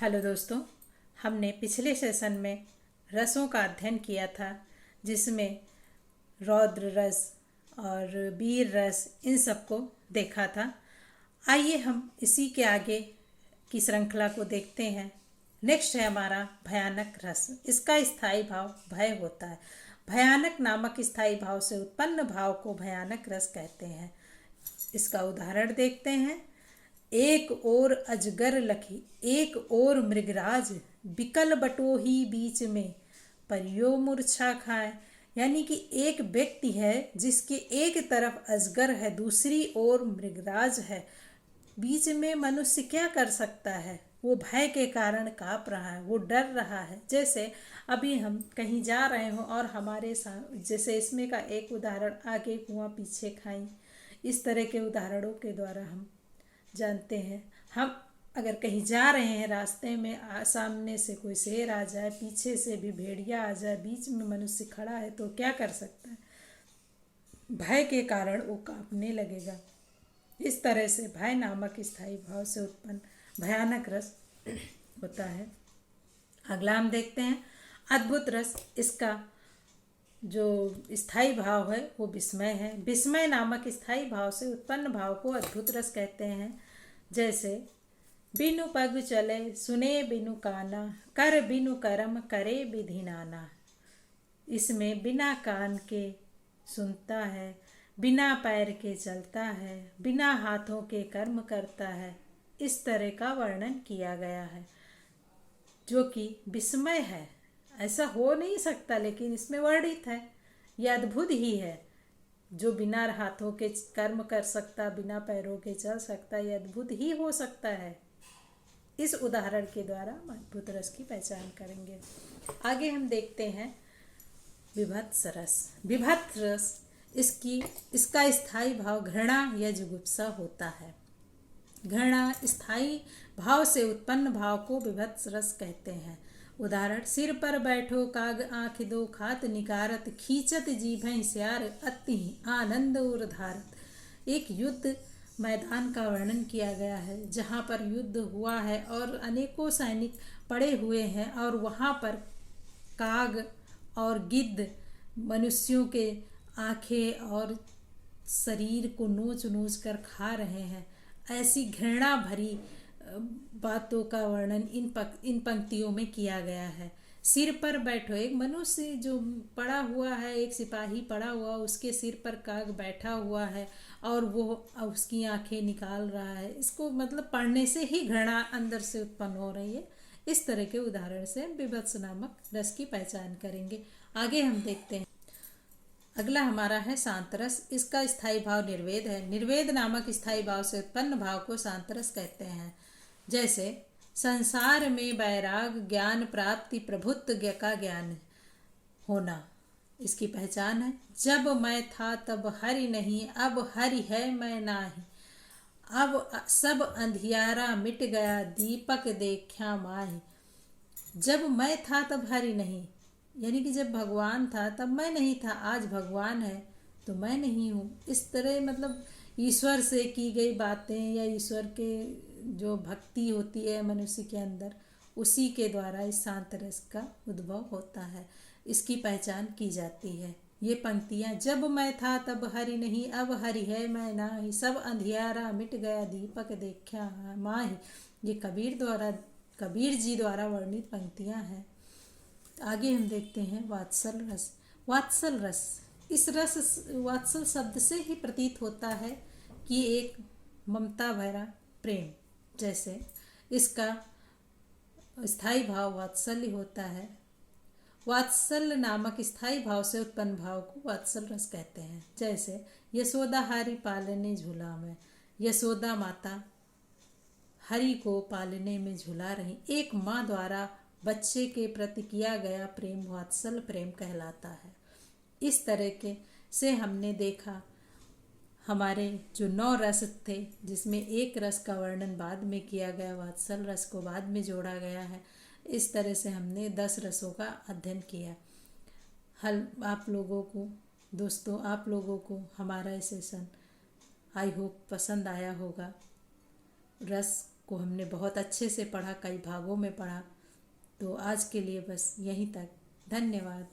Hello दोस्तों, हमने पिछले सेशन में रसों का अध्ययन किया था, जिसमें रौद्र रस और वीर रस इन सबको देखा था। आइए हम इसी के आगे की श्रृंखला को देखते हैं। नेक्स्ट है हमारा भयानक रस। इसका स्थायी भाव भय होता है। भयानक नामक स्थायी भाव से उत्पन्न भाव को भयानक रस कहते हैं। इसका उदाहरण देखते हैं। एक ओर अजगर लखी, एक ओर मृगराज, बिकल बटोही बीच में, परियो मूर्छा खाए। यानी कि एक व्यक्ति है जिसके एक तरफ अजगर है, दूसरी ओर मृगराज है। बीच में मनुष्य क्या कर सकता है? वो भय के कारण काँप रहा है, वो डर रहा है। जैसे अभी हम कहीं जा रहे हो और हमारे साथ, जैसे इसमें का एक उदाहरण, आगे कुआं पीछे खाई। इस तरह के उदाहरणों के द्वारा हम जानते हैं। हम अगर कहीं जा रहे हैं, रास्ते में सामने से कोई शेर आ जाए, पीछे से भी भेड़िया आ जाए, बीच में मनुष्य खड़ा है, तो क्या कर सकता है? भय के कारण वो कांपने लगेगा। इस तरह से भय नामक स्थायी भाव से उत्पन्न भयानक रस होता है। अगला हम देखते हैं अद्भुत रस। इसका जो स्थायी भाव है वो विस्मय है। विस्मय नामक स्थायी भाव से उत्पन्न भाव को अद्भुत रस कहते हैं। जैसे बिनु पग चले, सुने बिनु काना, कर बिनु करम, करे विधि नाना। इसमें बिना कान के सुनता है, बिना पैर के चलता है, बिना हाथों के कर्म करता है। इस तरह का वर्णन किया गया है, जो कि विस्मय है। ऐसा हो नहीं सकता, लेकिन इसमें वर्णित है। यह अद्भुत ही है। जो बिना हाथों के कर्म कर सकता, बिना पैरों के चल सकता, यह अद्भुत ही हो सकता है। इस उदाहरण के द्वारा हम अद्भुत रस की पहचान करेंगे। आगे हम देखते हैं विभत्स रस। विभत्स रस इसका स्थायी भाव घृणा या जुगुप्सा होता है। घृणा स्थायी भाव से उत्पन्न भाव को विभत्स रस कहते हैं। उदाहरण, सिर पर बैठो काग, आँख दो खात निकारत, खींचत जीभें स्यार, अति आनंद उर धारत। एक युद्ध मैदान का वर्णन किया गया है, जहाँ पर युद्ध हुआ है और अनेकों सैनिक पड़े हुए हैं, और वहाँ पर काग और गिद्ध मनुष्यों के आँखें और शरीर को नोच नोच कर खा रहे हैं। ऐसी घृणा भरी बातों का वर्णन इन पंक्तियों में किया गया है। सिर पर बैठो, एक मनुष्य जो पड़ा हुआ है, एक सिपाही पड़ा हुआ, उसके सिर पर काग बैठा हुआ है और वो उसकी आंखें निकाल रहा है। इसको मतलब पढ़ने से ही घृणा अंदर से उत्पन्न हो रही है। इस तरह के उदाहरण से विभत्स नामक रस की पहचान करेंगे। आगे हम देखते हैं। अगला हमारा है शांत रस। इसका स्थायी भाव निर्वेद है। निर्वेद नामक स्थायी भाव से उत्पन्न भाव को शांत रस कहते हैं। जैसे संसार में वैराग, ज्ञान प्राप्ति, प्रभुत्व का ज्ञान होना। इसकी पहचान है, जब मैं था तब हरि नहीं, अब हरि है मैं नाही, अब सब अंधियारा मिट गया, दीपक देखा माही। जब मैं था तब हरि नहीं, यानी कि जब भगवान था तब मैं नहीं था, आज भगवान है तो मैं नहीं हूँ। इस तरह मतलब ईश्वर से की गई बातें या ईश्वर के जो भक्ति होती है मनुष्य के अंदर, उसी के द्वारा इस शांत रस का उद्भव होता है, इसकी पहचान की जाती है। ये पंक्तियाँ, जब मैं था तब हरि नहीं, अब हरि है मैं नाही, सब अंधियारा मिट गया, दीपक देखा माही। ये कबीर जी द्वारा वर्णित पंक्तियाँ हैं। आगे हम देखते हैं वात्सल रस। वात्सल रस, इस रस वात्सल शब्द से ही प्रतीत होता है कि एक ममता भरा प्रेम। जैसे इसका स्थायी भाव वात्सल्य होता है। वात्सल नामक स्थायी भाव से उत्पन्न भाव को वात्सल रस कहते हैं। जैसे यशोदा हरि पालने झूला में, यशोदा माता हरि को पालने में झूला रही। एक माँ द्वारा बच्चे के प्रति किया गया प्रेम वात्सल प्रेम कहलाता है। इस तरह के से हमने देखा हमारे जो 9 रस थे, जिसमें एक रस का वर्णन बाद में किया गया, वात्सल रस को बाद में जोड़ा गया है। इस तरह से हमने 10 रसों का अध्ययन किया। आप लोगों को दोस्तों, आप लोगों को हमारा ये सेशन आई होप पसंद आया होगा। रस को हमने बहुत अच्छे से पढ़ा, कई भागों में पढ़ा। तो आज के लिए बस यहीं तक। धन्यवाद।